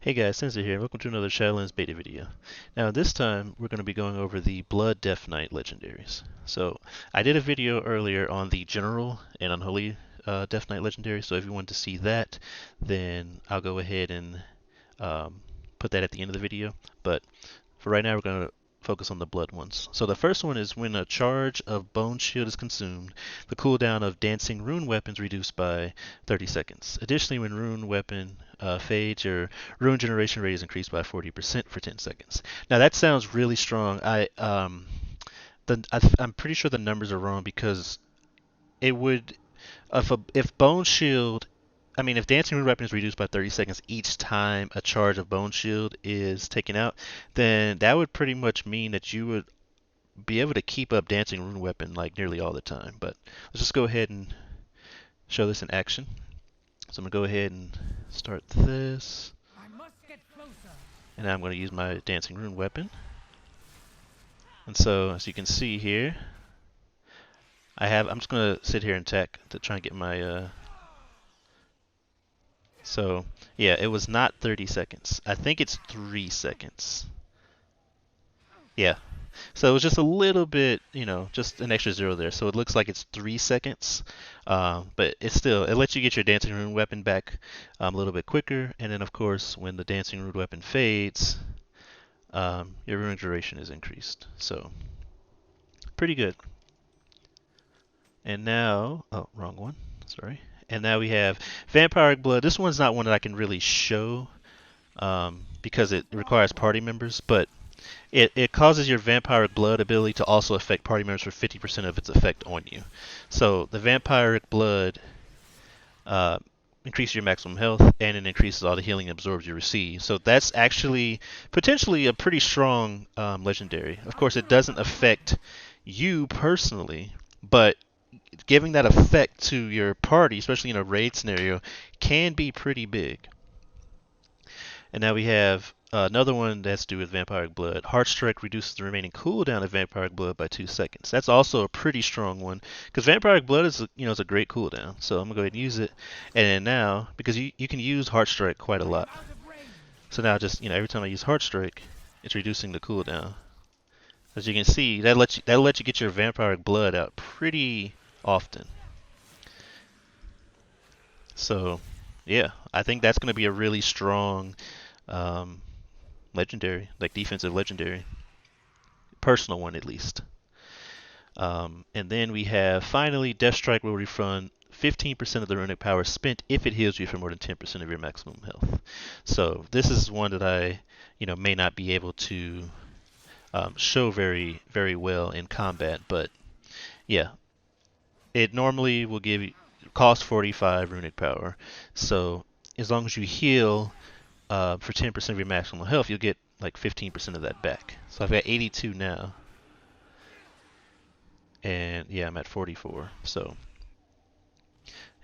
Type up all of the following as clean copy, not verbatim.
Hey guys, Sensei here. Welcome to another Shadowlands beta video. Now this time we're going to be going over the Blood Death Knight legendaries. So I did a video earlier on the General and Unholy Death Knight legendary, so if you want to see that, then I'll go ahead and um, put that at the end of the video. But for right now we're going to focus on the blood ones. So the first one is when a charge of Bone Shield is consumed, the cooldown of Dancing Rune weapons reduced by 30 seconds. Additionally, when Rune weapon fades, your rune generation rate is increased by 40% for 10 seconds. Now that sounds really strong. I'm pretty sure the numbers are wrong because it would if Bone Shield, if Dancing Rune Weapon is reduced by 30 seconds each time a charge of Bone Shield is taken out, then that would pretty much mean that you would be able to keep up Dancing Rune Weapon like nearly all the time. But let's just go ahead and show this in action. So I'm going to go ahead and start this. And now I'm going to use my Dancing Rune Weapon. And so, as you can see here, I'm just going to sit here and tech to try and get my, so, yeah, it was not 30 seconds. I think it's 3 seconds. Yeah. So it was just a little bit, just an extra zero there. So it looks like it's 3 seconds. But it lets you get your Dancing Rune Weapon back a little bit quicker. And then, of course, when the Dancing Rune Weapon fades, your rune duration is increased. So, pretty good. And now, oh, wrong one. Sorry. And now we have Vampiric Blood. This one's not one that I can really show because it requires party members, but it causes your Vampiric Blood ability to also affect party members for 50% of its effect on you. So the Vampiric Blood increases your maximum health, and it increases all the healing and absorbs you receive. So that's actually potentially a pretty strong legendary. Of course, it doesn't affect you personally, but giving that effect to your party, especially in a raid scenario, can be pretty big. And now we have another one that's to do with Vampiric Blood. Heartstrike reduces the remaining cooldown of Vampiric Blood by 2 seconds. That's also a pretty strong one because Vampiric Blood is a great cooldown. So I'm gonna go ahead and use it. And then now, because you can use Heartstrike quite a lot, so now just every time I use Heartstrike, it's reducing the cooldown. As you can see, that'll let you get your Vampiric Blood out pretty often. So yeah, I think that's gonna be a really strong legendary, like defensive legendary, personal one at least. And then we have finally Death Strike will refund 15% of the runic power spent if it heals you for more than 10% of your maximum health. So this is one that I, may not be able to show very, very well in combat, but yeah, it normally will give you cost 45 runic power. So as long as you heal for 10% of your maximum health, you'll get like 15% of that back. So I've got 82 now. And yeah, I'm at 44. So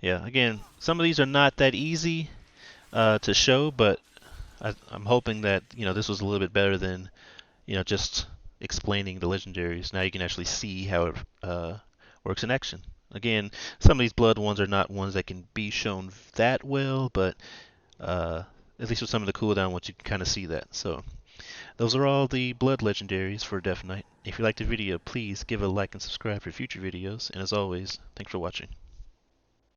yeah, again, some of these are not that easy to show, but I'm hoping that this was a little bit better than just explaining the legendaries. Now you can actually see how it works in action. Again, some of these blood ones are not ones that can be shown that well, but at least with some of the cooldown ones, you can kind of see that. So those are all the blood legendaries for Death Knight. If you liked the video, please give a like and subscribe for future videos. And as always, thanks for watching.